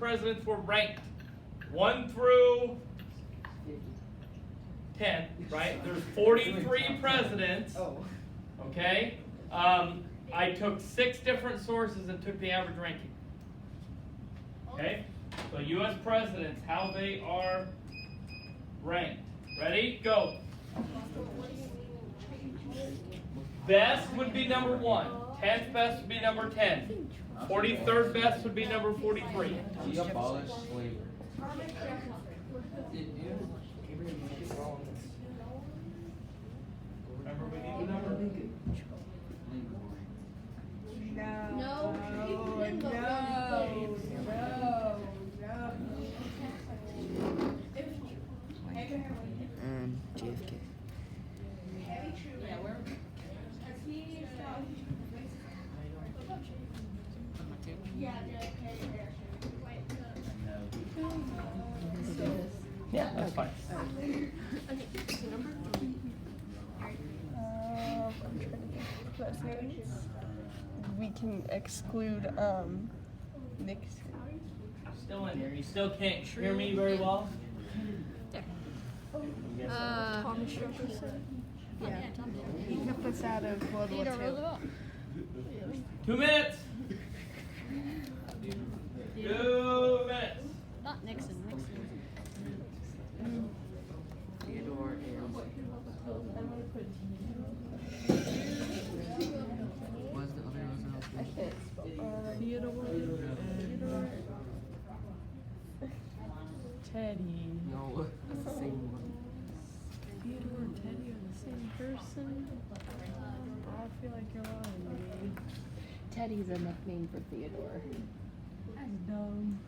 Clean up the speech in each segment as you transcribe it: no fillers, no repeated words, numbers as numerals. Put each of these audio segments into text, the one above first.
presidents were ranked 1 through 10, right? There's 43 presidents. Okay? I took 6 different sources and took the average ranking. Okay? So U.S. presidents, how they are ranked. Ready? Go. Best would be number 1. 10th best would be number 10. 43rd best would be number 43. He abolished slavery. Remember, we need the number. JFK. Yeah, that's fine. We can exclude Nixon. Still in here. You still can't hear me very well? Thomas Jefferson. Yeah. He kept us out of World War II. 2 minutes. 2 minutes. Not Nixon. Theodore and was the other Roosevelt? Theodore. Teddy. No, that's the same one. Theodore and Teddy are the same person? I feel like you're lying to me. Teddy's a nickname for Theodore. That's dumb.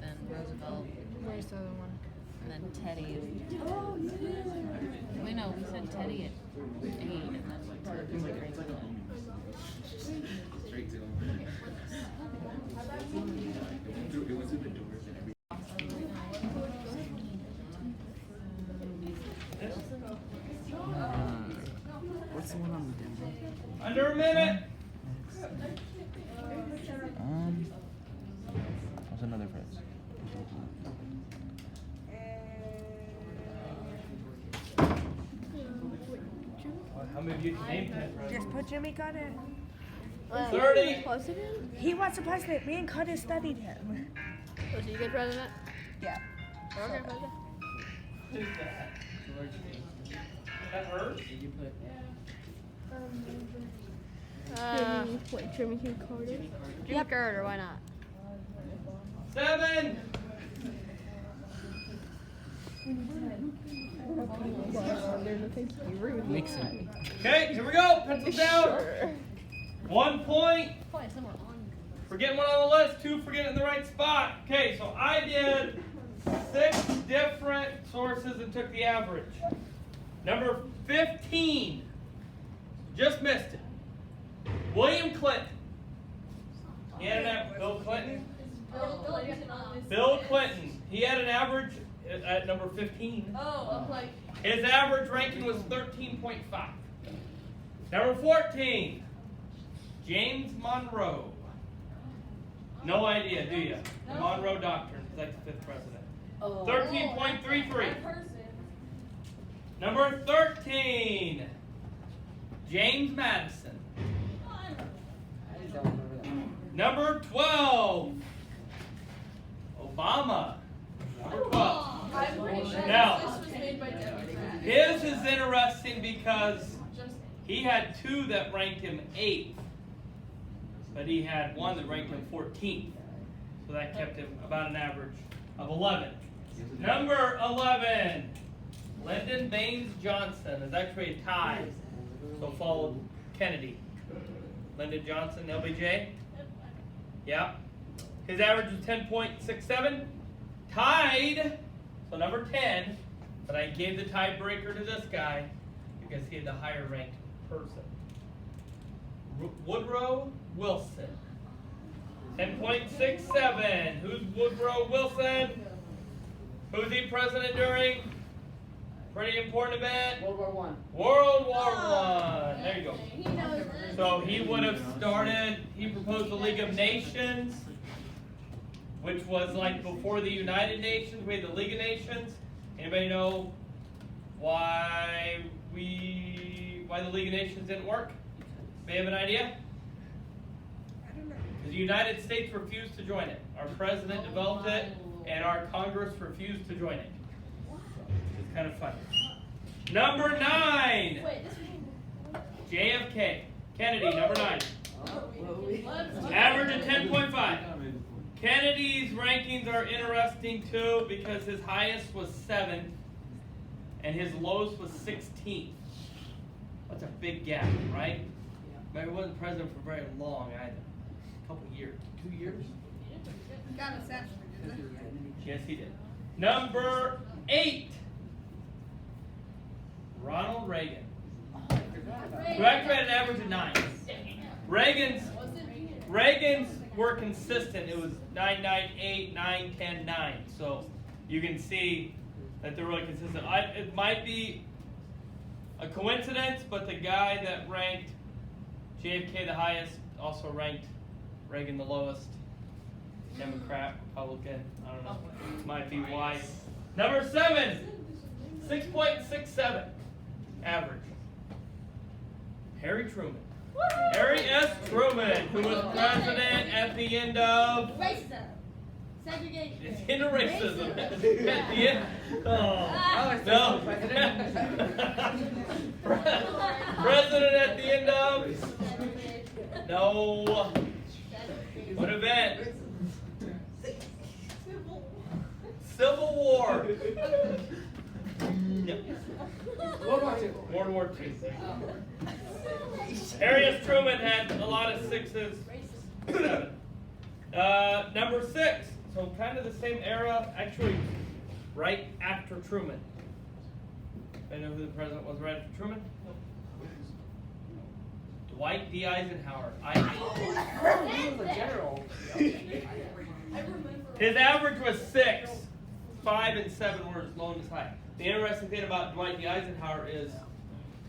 Then Roosevelt. Where's the other one? And then Teddy. Wait, no, we said Teddy at 8, and then we said Franklin. Straight to him. It was in the doors and everything. What's the one on the demo? Under a minute. What's another phrase? How many of you can name 10 Just presidents? put Jimmy Carter. 30. He was the president. Me and Carter studied him. Was he a good president? Yeah. Okay. Who's that? That hers? Did you put Jimmy Hugh Carter? Jimmy Carter, why not? 7. Nixon. Okay, here we go. Pencils down. 1 point. Probably somewhere on. For getting one on the list, 2 for getting in the right spot. Okay, so I did 6 different sources and took the average. Number 15. Just missed it. William Clinton. He had an Bill Clinton. Bill Clinton. He had an average at number 15. His average ranking was 13.5. Number 14. James Monroe. No idea, do you? The Monroe Doctrine. He's like the 5th president. 13.33. Number 13. James Madison. Number 12. Obama. Number 12. Now, his is interesting because he had 2 that ranked him 8th, but he had 1 that ranked him 14th. So that kept him about an average of 11. Number 11, Lyndon Baines Johnson is actually a tie, so followed Kennedy. Lyndon Johnson, LBJ. Yeah. His average was 10.67. Tied, so number 10, but I gave the tiebreaker to this guy because he had the higher ranked person. Woodrow Wilson. 10.67. Who's Woodrow Wilson? Who's he president during? Pretty important event. World War I. World War I. There you go. He knows So he would have started, he proposed the League of Nations, which was like before the United Nations. We had the League of Nations. Anybody know why the League of Nations didn't work? May have an idea? I don't know. Because the United States refused to join it. Our president developed it, and our Congress refused to join it. It's kind of funny. Number 9, JFK. Kennedy, number 9. Average of 10.5. Kennedy's rankings are interesting too because his highest was 7th and his lowest was 16th. That's a big gap, right? But he wasn't president for very long either. A couple years. 2 years? Got a century, didn't Yes, he did. Number 8. Ronald Reagan. Who actually had an average of 9. Reagan's were consistent. It was 9, 9, 8, 9, 10, 9. So you can see that they're really consistent. It might be a coincidence, but the guy that ranked JFK the highest also ranked Reagan the lowest. Democrat, Republican, I don't know. Might be why. Number 7, 6.67 average. Harry Truman. Harry S. Truman, who was president at the end of... Racism. Segregation. It's into racism. At the end. Oh, no. President at the end of... No. What event? Civil War. No. World War II. Harry S. Truman had a lot of 6s. 7. Number 6. So kind of the same era, actually right after Truman. I know who the president was right after Truman? Dwight D. Eisenhower. He was a general. His average was 6. 5 and 7 were his lowest high. The interesting thing about Dwight D. Eisenhower is,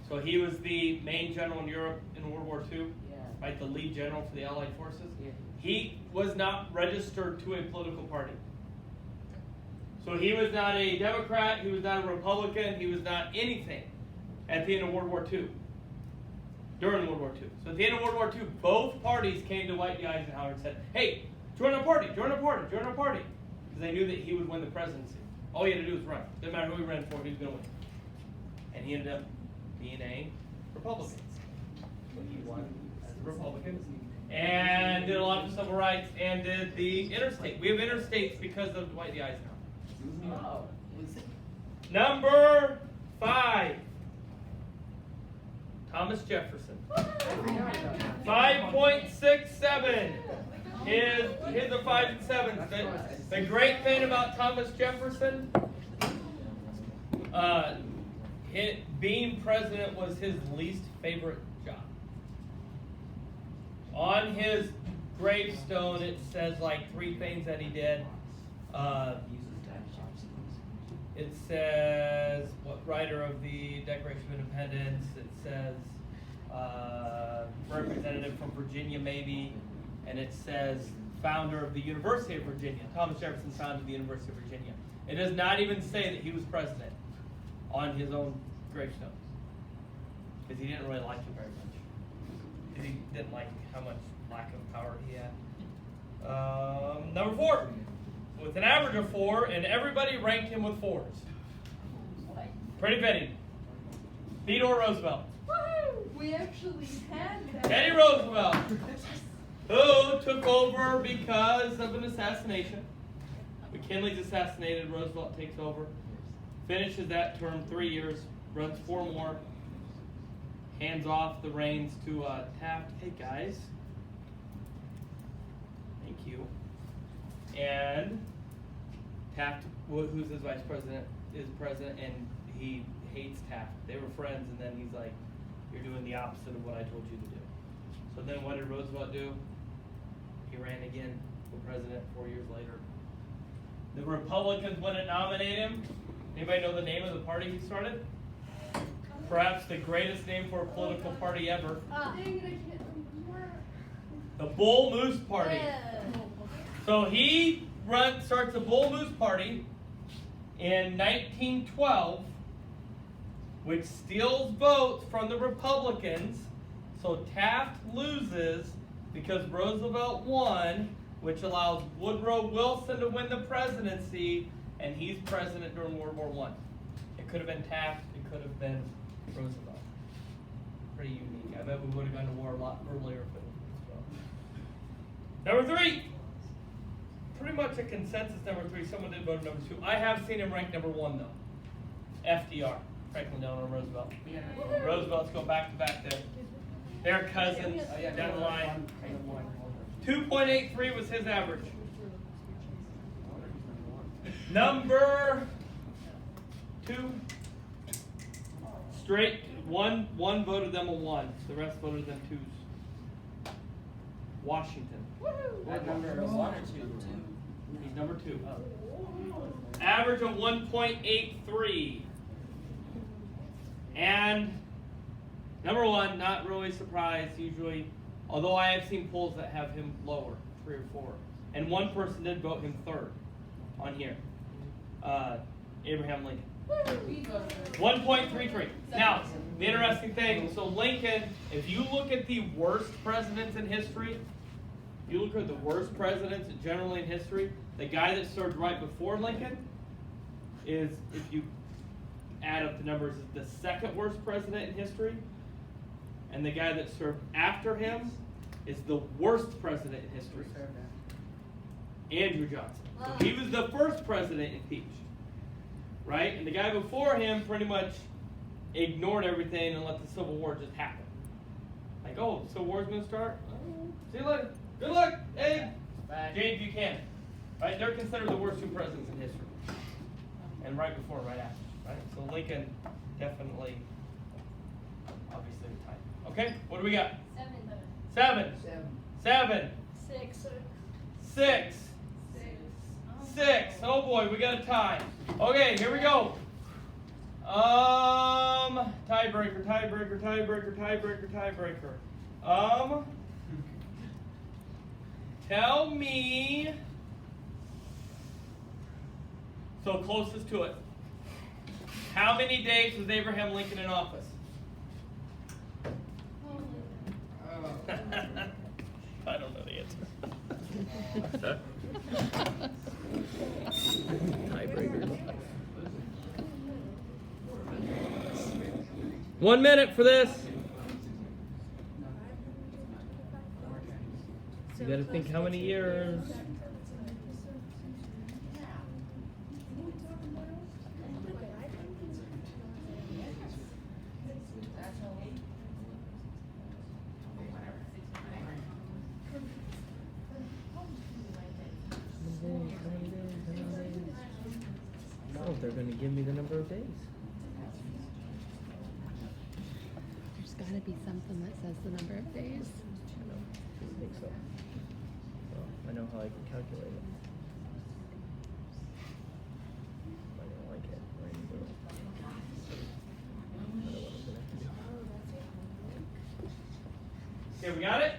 so he was the main general in Europe in World War II, right? The lead general for the Allied forces. He was not registered to a political party. So he was not a Democrat, he was not a Republican, he was not anything at the end of World War II. During World War II. So at the end of World War II, both parties came to Dwight D. Eisenhower and said, hey, join our party, join our party, join our party. Because they knew that he would win the presidency. All he had to do was run. Didn't matter who he ran for, he was going to win. And he ended up being a Republican. So he won as a Republican. And did a lot of civil rights and did the interstate. We have interstates because of Dwight D. Eisenhower. Number 5. Thomas Jefferson. 5.67. His are 5 and 7. The great thing about Thomas Jefferson, being president was his least favorite job. On his gravestone, it says like 3 things that he did. It says, what writer of the Declaration of Independence? It says, representative from Virginia, maybe. And it says, founder of the University of Virginia. Thomas Jefferson founded the University of Virginia. It does not even say that he was president on his own gravestone. Because he didn't really like it very much. Because he didn't like how much lack of power he had. Number 4. With an average of 4, and everybody ranked him with 4s. Pretty fitting. Theodore Roosevelt. We actually had that. Teddy Roosevelt, who took over because of an assassination. McKinley's assassinated, Roosevelt takes over, finishes that term 3 years, runs 4 more, hands off the reins to Taft. Hey guys, thank you. And Taft, who's his vice president, is president, and he hates Taft. They were friends, and then he's like, you're doing the opposite of what I told you to do. So then what did Roosevelt do? He ran again for president 4 years later. The Republicans wouldn't nominate him. Anybody know the name of the party he started? perhaps the greatest name for a political party ever. Ah. The Bull Moose Party. So he starts the Bull Moose Party in 1912, which steals votes from the Republicans. So Taft loses because Roosevelt won, which allows Woodrow Wilson to win the presidency, and he's president during World War I. It could have been Taft, it could have been Roosevelt. Pretty unique. I bet we would have gone to war a lot earlier if it was well. Number 3. Pretty much a consensus number 3. Someone did vote number 2. I have seen him ranked number 1 though. FDR, Franklin Delano Roosevelt. Roosevelt's go back to back there. They're cousins down the line. 2.83 was his average. Number 2. Straight one voted them a 1. The rest voted them 2s. Washington. What number? 1 or 2? He's number 2. Average of 1.83. And number 1, not really surprised usually, although I have seen polls that have him lower, 3 or 4. And one person did vote him 3rd on here. Abraham Lincoln. 1.33. Now, the interesting thing, so Lincoln, if you look at the worst presidents in history, you look at the worst presidents generally in history, the guy that served right before Lincoln is, if you add up the numbers, is the 2nd worst president in history. And the guy that served after him is the worst president in history. Andrew Johnson. So he was the first president impeached. Right? And the guy before him pretty much ignored everything and let the Civil War just happen. Like, oh, Civil War's gonna start? Oh, see you later. Good luck, Abe. James Buchanan. Right? They're considered the worst 2 presidents in history. And right before and right after. Right? So Lincoln definitely, obviously, the type. Okay, what do we got? 7. 7. 6. 6. Oh boy, we got a tie. Okay, here we go. Tiebreaker. Tell me. So closest to it. How many days was Abraham Lincoln in office? I don't know the answer. Tiebreaker. 1 minute for this. You gotta think how many years. Oh, they're gonna give me the number of days. There's gotta be something that says the number of days. I know. I think so. Well, I know how I can calculate it. I don't like it. I don't know what I'm gonna have to do. Okay, we got it?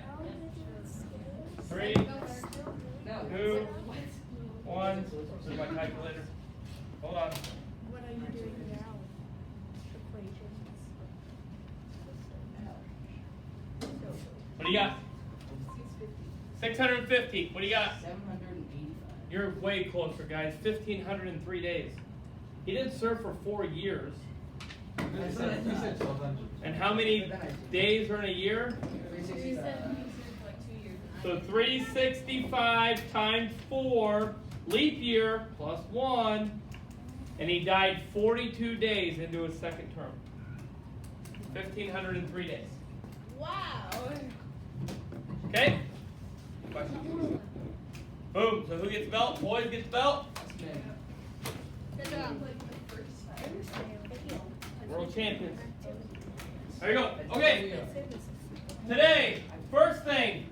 3, 2, 1. This is my calculator. Hold on. What are you doing now? Equations. What do you got? 650. What do you got? 785. You're way closer, guys. 1,503 days. He didn't serve for 4 years. You said 1,200. And how many days are in a year? 365. So 365 times 4, leap year, plus 1. And he died 42 days into his 2nd term. 1,503 days. Wow. Okay? Question. Boom. So who gets belt? Boys gets belt. Good job. World champions. There you go. Okay. Today, first thing,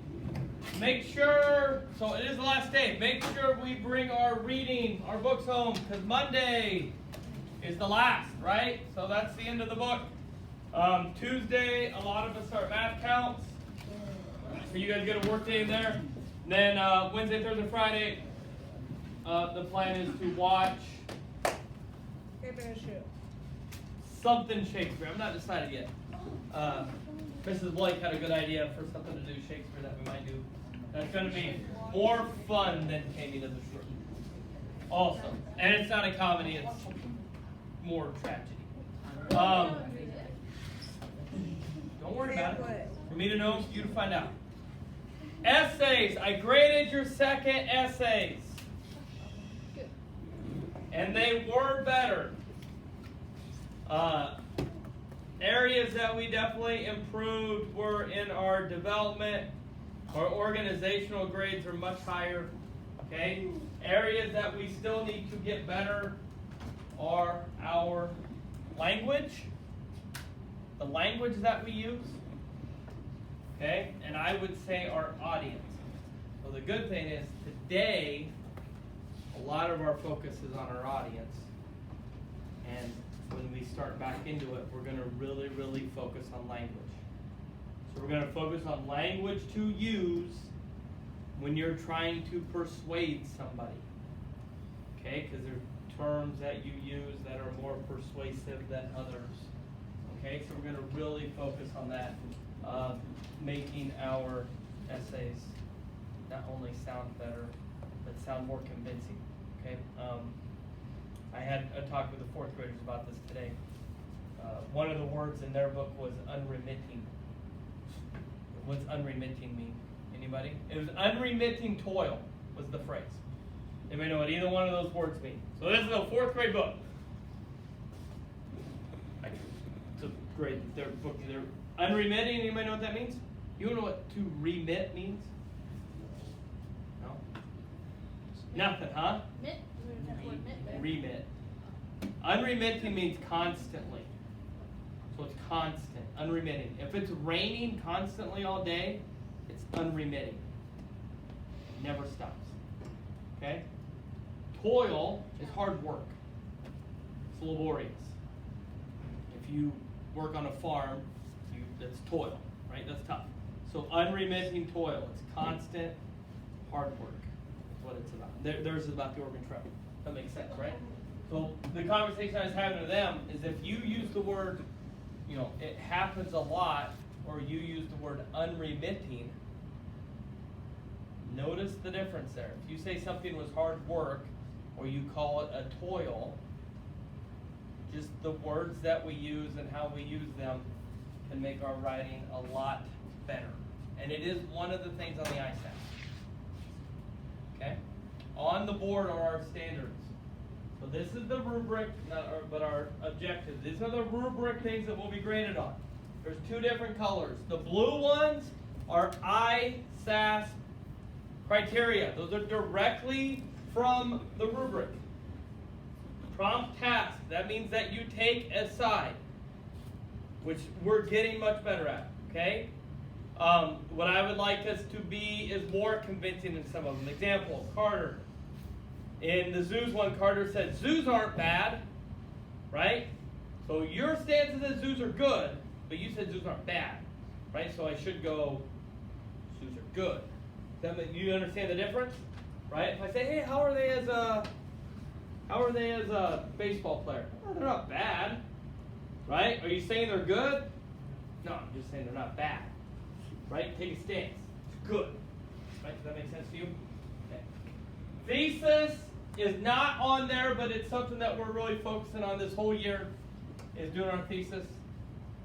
make sure, so it is the last day, make sure we bring our reading, our books home, because Monday is the last, right? So that's the end of the book. Tuesday, a lot of us start math counts. So you guys get a work day in there. Then Wednesday, Thursday, Friday, the plan is to watch something Shakespeare. I'm not decided yet. Mrs. Blake had a good idea for something to do Shakespeare that we might do. That's going to be more fun than Taming of the Shrew. Also, and it's not a comedy; it's more tragedy. Don't worry about it. For me to know, for you to find out. Essays. I graded your second essays. And they were better. Areas that we definitely improved were in our development. Our organizational grades are much higher. Okay? Areas that we still need to get better are our language. The language that we use. Okay? And I would say our audience. So the good thing is today, a lot of our focus is on our audience. And when we start back into it, we're going to really, really focus on language. So we're going to focus on language to use when you're trying to persuade somebody. Okay? Because there are terms that you use that are more persuasive than others. Okay? So we're going to really focus on that. Making our essays not only sound better, but sound more convincing. Okay? I had a talk with the fourth graders about this today. One of the words in their book was unremitting. What's unremitting mean? Anybody? It was unremitting toil was the phrase. Anybody know what either one of those words mean? So this is a fourth grade book. It's a grade, their book. They're unremitting. Anybody know what that means? You know what to remit means? No? Nothing, huh? Remit. Unremitting means constantly. So it's constant, unremitting. If it's raining constantly all day, it's unremitting. It never stops. Okay? Toil is hard work. It's laborious. If you work on a farm, that's toil, right? That's tough. So unremitting toil. It's constant hard work. That's what it's about. Theirs is about the Oregon Trail. That makes sense, right? So the conversation I was having with them is if you use the word, it happens a lot, or you use the word unremitting, notice the difference there. If you say something was hard work, or you call it a toil, just the words that we use and how we use them can make our writing a lot better. And it is one of the things on the ISAT. Okay? On the board are our standards. So this is the rubric, but our objectives. These are the rubric things that we'll be graded on. There's two different colors. The blue ones are ISASP criteria. Those are directly from the rubric. Prompt task. That means that you take a side, which we're getting much better at. Okay? What I would like us to be is more convincing than some of them. Example, Carter. In the zoos one, Carter said, zoos aren't bad, right? So your stance is that zoos are good, but you said zoos aren't bad, right? So I should go, zoos are good. You understand the difference, right? If I say, hey, how are they as a baseball player? Oh, they're not bad, right? Are you saying they're good? No, I'm just saying they're not bad, right? Take a stance. It's good, right? Does that make sense to you? Okay. Thesis is not on there, but it's something that we're really focusing on this whole year, is doing our thesis.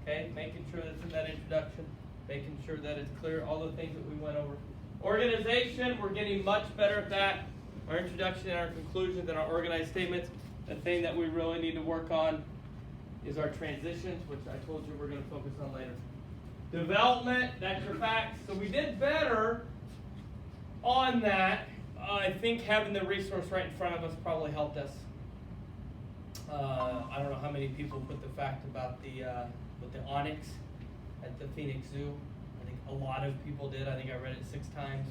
Okay, making sure that it's in that introduction, making sure that it's clear, all the things that we went over. Organization, we're getting much better at that. Our introduction and our conclusions and our organized statements. The thing that we really need to work on is our transitions, which I told you we're going to focus on later. Development, that's your facts. So we did better on that. I think having the resource right in front of us probably helped us. I don't know how many people put the fact about with the onyx at the Phoenix Zoo. I think a lot of people did. I think I read it 6 times.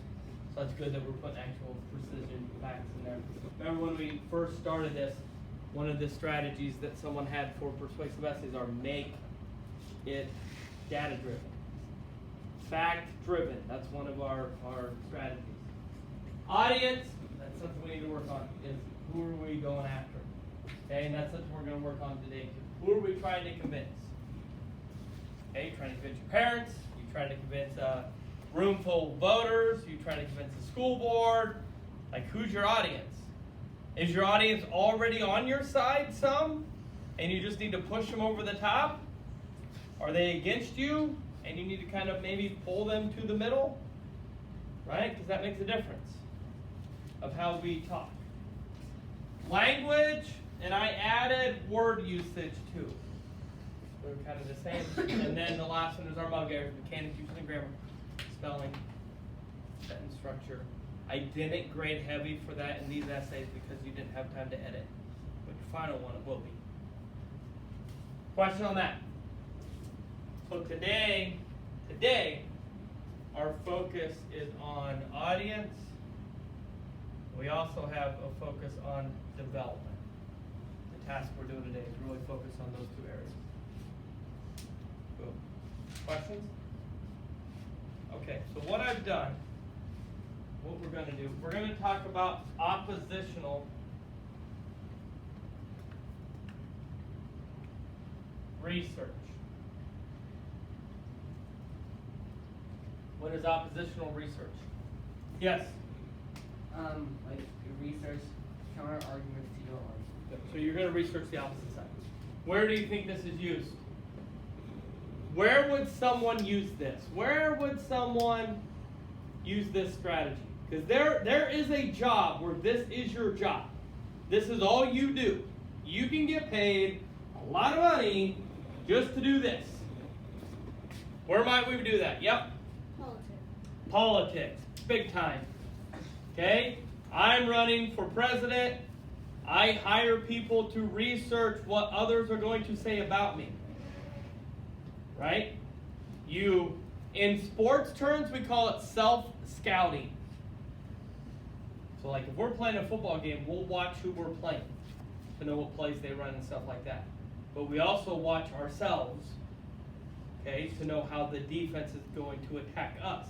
So that's good that we're putting actual precision facts in there. Remember when we first started this, one of the strategies that someone had for persuasive essays are make It's data-driven. Fact-driven. That's one of our strategies. Audience, that's something we need to work on, is who are we going after? Okay, and that's something we're going to work on today. Who are we trying to convince? Okay, you're trying to convince your parents, you're trying to convince a room full of voters, you're trying to convince the school board. Like, who's your audience? Is your audience already on your side some, and you just need to push them over the top? Are they against you, and you need to kind of maybe pull them to the middle? Right? Because that makes a difference of how we talk. Language, and I added word usage too. They're kind of the same. And then the last one is our mug errors, mechanics, usage and grammar, spelling, sentence structure. I didn't grade heavy for that in these essays because you didn't have time to edit. But your final one, it will be. Question on that? So today, our focus is on audience. We also have a focus on development. The task we're doing today is really focused on those two areas. Boom. Questions? Okay, so what I've done, what we're going to do, we're going to talk about oppositional research. What is oppositional research? Yes? Like research counter arguments to your argument. So you're going to research the opposite side. Where do you think this is used? Where would someone use this? Where would someone use this strategy? Because there is a job where this is your job. This is all you do. You can get paid a lot of money just to do this. Where might we do that? Yep. Politics. Big time. Okay? I'm running for president. I hire people to research what others are going to say about me. Right? In sports terms, we call it self-scouting. So like if we're playing a football game, we'll watch who we're playing to know what plays they run and stuff like that. But we also watch ourselves, okay, to know how the defense is going to attack us.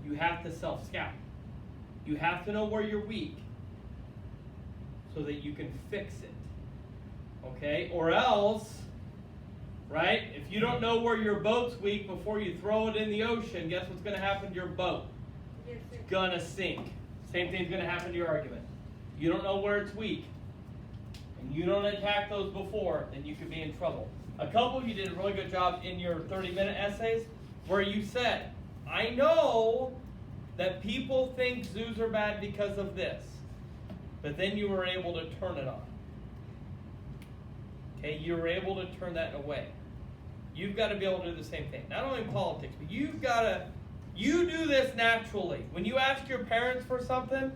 You have to self-scout. You have to know where you're weak so that you can fix it. Okay? Or else, right, if you don't know where your boat's weak before you throw it in the ocean, guess what's going to happen to your boat? It's going to sink. Same thing's going to happen to your argument. You don't know where it's weak, and you don't attack those before, then you could be in trouble. A couple of you did a really good job in your 30-minute essays where you said, I know that people think zoos are bad because of this, but then you were able to turn it on. Okay, you were able to turn that away. You've got to be able to do the same thing. Not only in politics, but you do this naturally. When you ask your parents for something,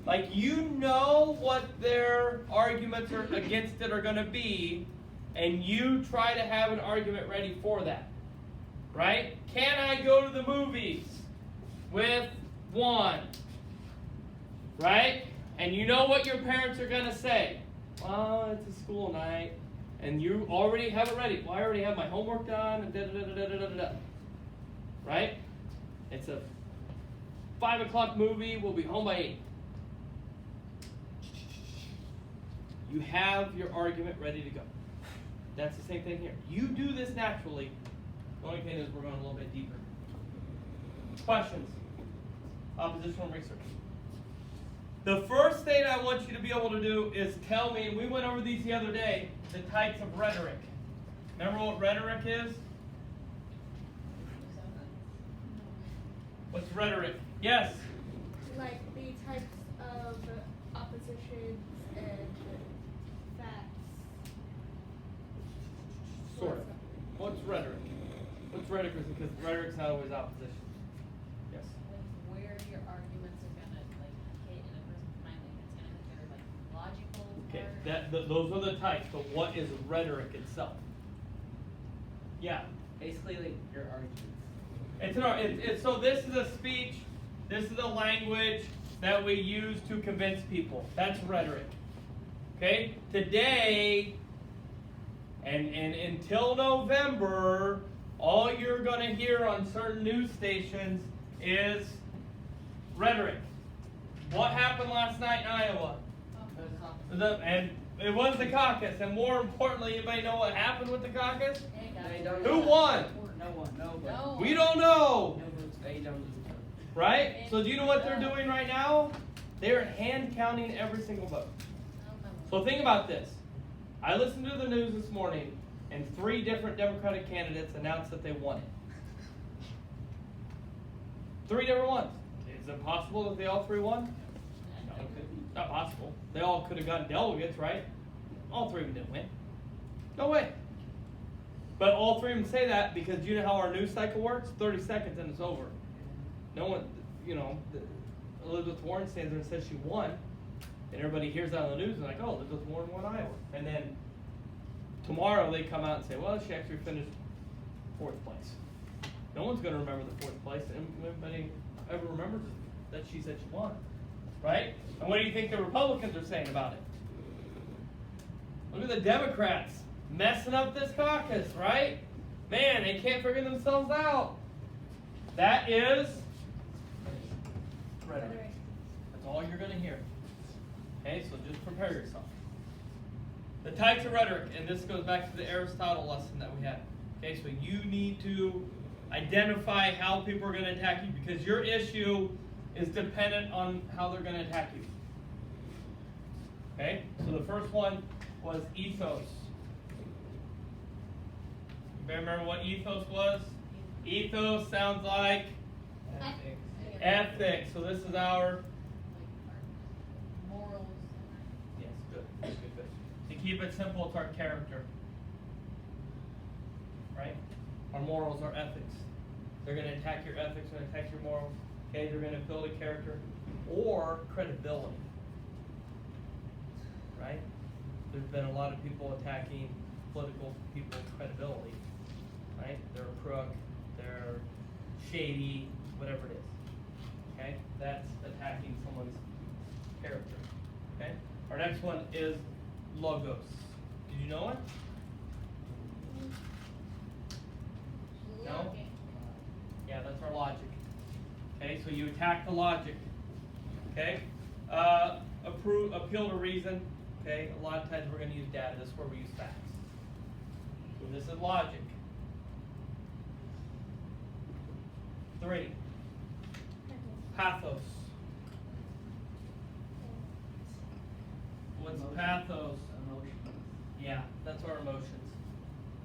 like you know what their arguments are against it are going to be, and you try to have an argument ready for that. Right? Can I go to the movies with one? Right? And you know what your parents are going to say. Well, it's a school night. And you already have it ready. Well, I already have my homework done. And da-da-da-da-da-da-da. Right? It's a 5 o'clock movie. We'll be home by 8. You have your argument ready to go. That's the same thing here. You do this naturally. The only thing is we're going a little bit deeper. Questions? Oppositional research. The first thing I want you to be able to do is tell me, and we went over these the other day, the types of rhetoric. Remember what rhetoric is? What's rhetoric? Yes? Like the types of oppositions and facts. Sort of. What's rhetoric? What's rhetoric? Because rhetoric's not always opposition. Yes? Like where your arguments are gonna like hit in a person's mind, like it's gonna hit their like logical Okay, part. those are the types, but what is rhetoric itself? Yeah. Basically, like your arguments. So this is a speech, this is a language that we use to convince people. That's rhetoric. Okay? Today, And until November, all you're going to hear on certain news stations is rhetoric. What happened last night in Iowa? And it was the caucus. And more importantly, anybody know what happened with the caucus? They don't Who know. won? No one. Nobody. No. We don't know. No votes. They don't lose. Right? So do you know what they're doing right now? They're hand counting every single vote. So think about this. I listened to the news this morning, and 3 different Democratic candidates announced that they won it. 3 different ones. Is it possible that they all 3 won? No, not possible. They all could have gotten delegates, right? All 3 of them didn't win. No way. But all 3 of them say that because you know how our news cycle works? 30 seconds and it's over. No one, Elizabeth Warren stands there and says she won, and everybody hears that on the news and like, oh, Elizabeth Warren won Iowa. And then tomorrow they come out and say, well, she actually finished 4th place. No one's going to remember the 4th place, and anybody ever remembers that she said she won, right? And what do you think the Republicans are saying about it? Look at the Democrats messing up this caucus, right? Man, they can't figure themselves out. That is rhetoric. That's all you're going to hear. Okay, so just prepare yourself. The types of rhetoric, and this goes back to the Aristotle lesson that we had. Okay, so you need to identify how people are going to attack you because your issue is dependent on how they're going to attack you. Okay, so the first one was ethos. You remember what ethos was? Ethos sounds like ethics. So this is our Morals. yes, good. To keep it simple, it's our character. Right? Our morals, our ethics. They're going to attack your ethics, they're going to attack your morals. Okay, they're going to build a character or credibility. Right? There's been a lot of people attacking political people's credibility. Right? They're a crook, they're shady, whatever it is. Okay? That's attacking someone's character. Okay? Our next one is logos. Did you know it? No? Yeah, that's our logic. Okay, so you attack the logic. Okay? Appeal to reason. Okay, a lot of times we're going to use data. This is where we use facts. So this is logic. 3. Pathos. What's pathos? Emotions. Yeah, that's our emotions.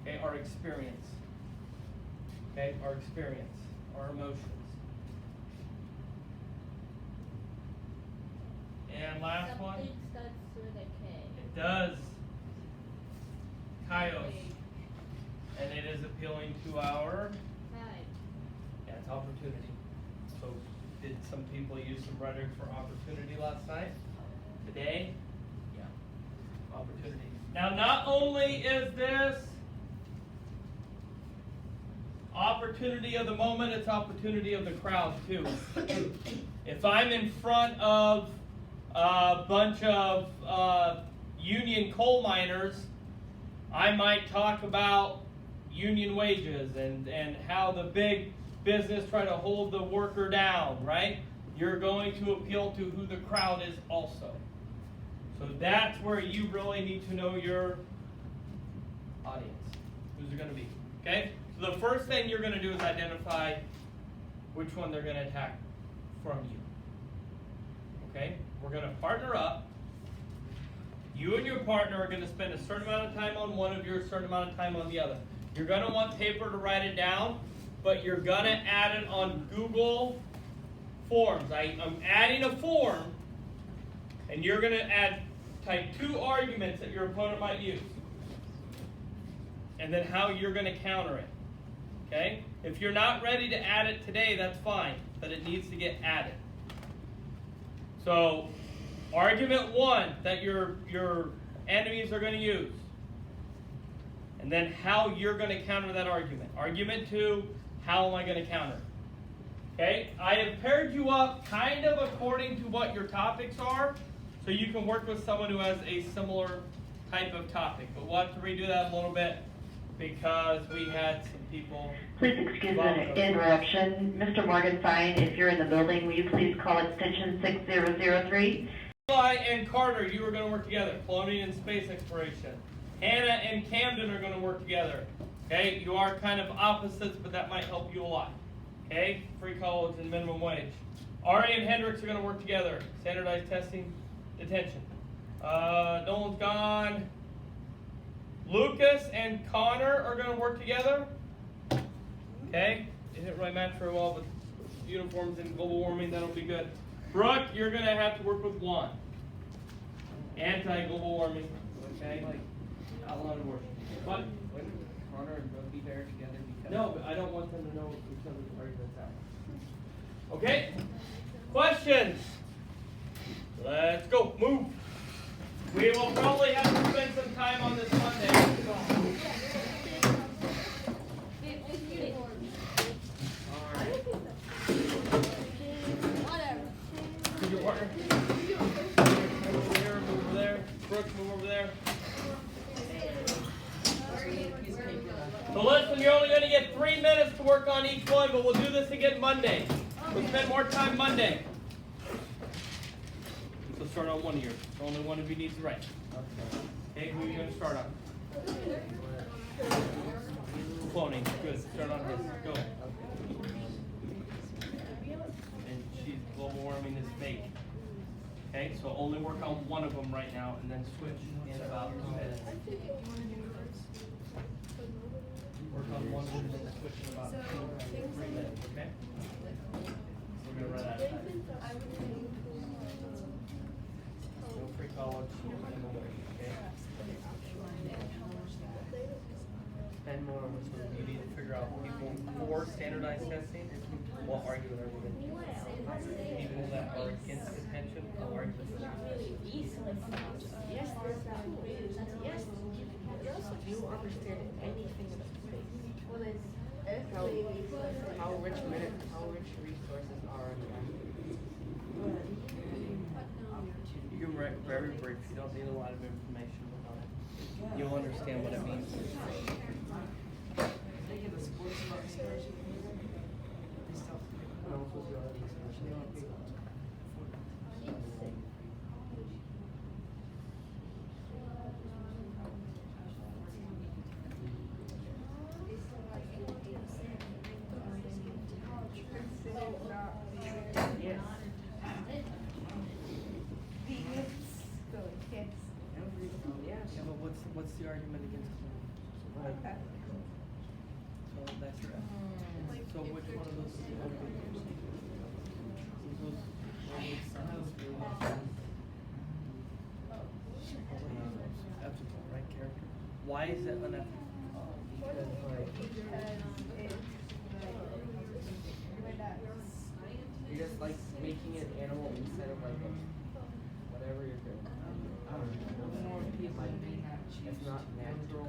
Okay, our experience. Okay, our experience, our emotions. And last one. Something starts with a K. It does. Kaios. And it is appealing to our, yeah, it's opportunity. So did some people use some rhetoric for opportunity last night? Today? Yeah. Opportunity. Now not only is this opportunity of the moment, it's opportunity of the crowd too. If I'm in front of a bunch of union coal miners, I might talk about union wages and how the big business try to hold the worker down, right? You're going to appeal to who the crowd is also. So that's where you really need to know your audience. Who's it going to be? Okay? So the first thing you're going to do is identify which one they're going to attack from you. Okay? We're going to partner up. You and your partner are going to spend a certain amount of time on one of you, a certain amount of time on the other. You're going to want paper to write it down, but you're going to add it on Google Forms. I'm adding a form, and you're going to type 2 arguments that your opponent might use. And then how you're going to counter it. Okay? If you're not ready to add it today, that's fine, but it needs to get added. So, argument 1 that your enemies are going to use. And then how you're going to counter that argument. Argument 2, how am I going to counter? Okay? I have paired you up kind of according to what your topics are, so you can work with someone who has a similar type of topic, but we'll have to redo that a little bit because we had some people. Please excuse the interruption. Mr. Morgenstein, if you're in the building, will you please call extension 6003? Eli and Carter, you are going to work together. Colonial and space exploration. Hannah and Camden are going to work together. Okay, you are kind of opposites, but that might help you a lot. Okay, free college and minimum wage. Ari and Hendricks are going to work together. Standardized testing, detention. Nolan's gone. Lucas and Connor are going to work together. Okay, it didn't really match very well with uniforms and global warming. That'll be good. Brooke, you're going to have to work with Juan. Anti-global warming. Okay, outlawed abortion. What? Wouldn't Connor and Brooke be better together because? No, but I don't want them to know each other's arguments out. Okay? Questions? Let's go. Move. We will probably have to spend some time on this Monday. Did your partner? Move over there, move over there. Brooke, move over there. So listen, you're only going to get 3 minutes to work on each one, but we'll do this again Monday. We'll spend more time Monday. So start on one of yours. Only one of you needs to write. Okay, who are you going to start on? Cloning. Good. Start on his. Go. And she's global warming is fake. Okay, so only work on one of them right now, and then switch in about 2 minutes. Work on one of them and then switch in about 3 minutes. Okay. We're gonna run out of time. No free college. Okay. Spend more on this one. You need to figure out people for standardized testing. What argument are we going to do? People that are against detention, what argument? Do you understand anything about space? How rich resources are on Earth? You can write very brief. You don't need a lot of information on it. You'll understand what it means. Yeah, but what's the argument against it? So that's your So which one of those is the argument? Ethical, right? Character. Why is it unethical? You're just like making an animal instead of like whatever you're doing. It's not natural.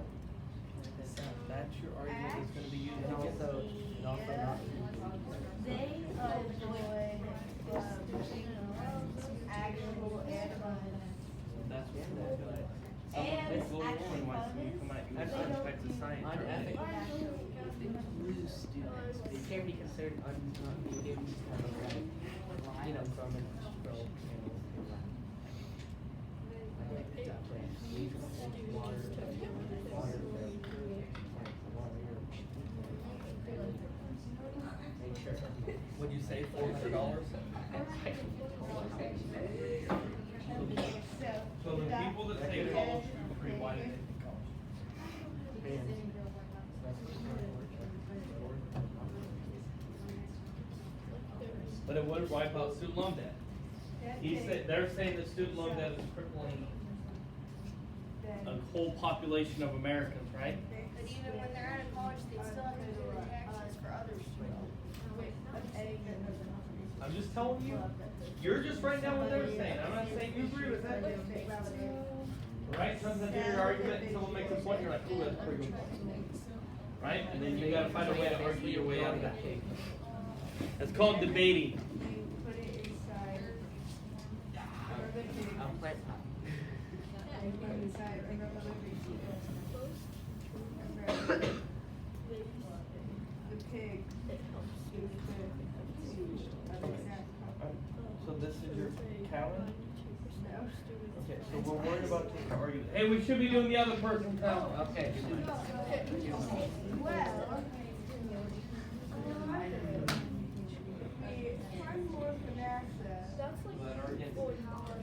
That's your argument is going to be used And against also not. They avoid actual animals. That's what we're doing. Someone thinks global warming wants to come at you with unexpected science. Unethical. They can't be considered unneeded from an astral Would you say $400? So the people that say college should be free, why do they think college? But it would wipe out student loan debt. They're saying that student loan debt is crippling a whole population of Americans, right? But even when they're out of college, they still have to do the taxes for others. I'm just telling you, you're just writing down what they're saying. I'm not saying you agree with that. Right? Sometimes you hear your argument and someone makes a point, you're like, ooh, that's a pretty good point. Right? And then you gotta find a way to argue your way out of that. That's called debating. So this is your calendar? Okay, so we're worried about taking the argument. Hey, we should be doing the other person's calendar. Okay.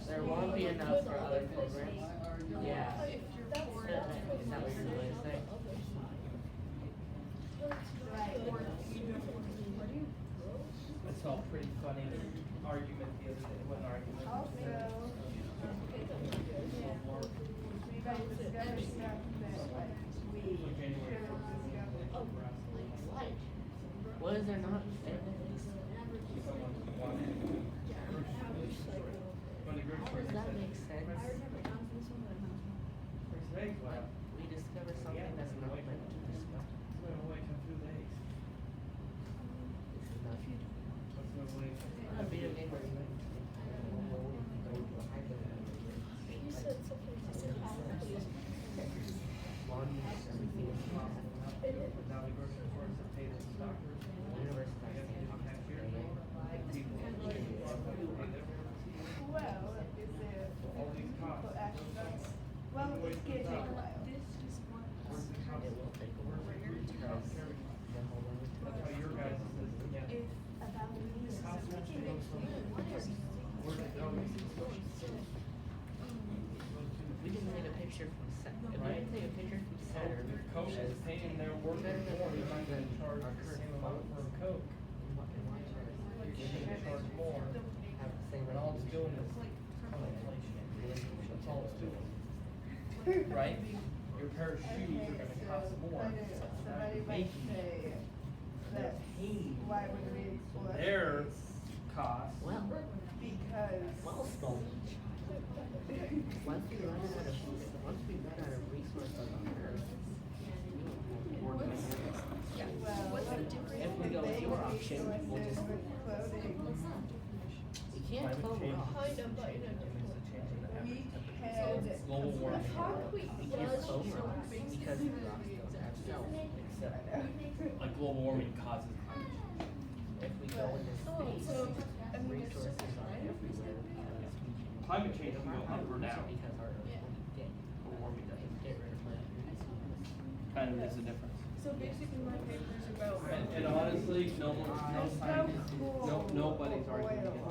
There won't be enough for other programs. Yeah. Is that what you're going to say? I saw a pretty funny argument the other day, one argument. What is there not? How does that make sense? We discover something that's not meant to discover. A video game where you said something. Well, it's gonna take a while. We can take a picture from Saturn. If we can take a picture from Saturn, Coke is paying their workers more, you're not gonna charge the same amount for a Coke. You're gonna charge more, have the same and all it's doing is inflation. That's all it's doing. Right? Your pair of shoes are gonna cost more. Somebody might Making it. say They're that paying why would we explore their cost. Well, because once we run out of resources on Earth, if we go with your option, we'll just we can't Climate clone change. rocks. we had Global warming. We can't clone rocks because rocks don't have cells. Like global warming causes climate change. If we go into space, resources are everywhere because we Climate change can go up or down. because our Earth will get Warming doesn't. get rid of it. Kind of is the difference. So basically my paper's about. And honestly, no scientist, nobody's arguing against it.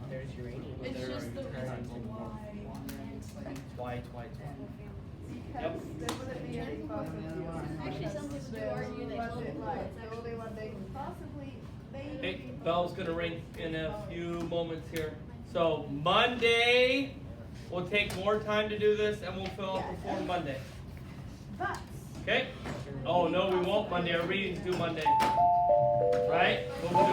There's uranium. It's They're just the arguing reason global warming. Why? because there wouldn't be any fossil fuels. Actually, some people do argue they told Wasn't them like it's the only one they could possibly maybe. Hey, bell's gonna ring in a few moments here. So Monday, we'll take more time to do this and we'll fill out the form Monday. But Okay? Oh, no, we won't Monday. Our readings due Monday. Right? We'll do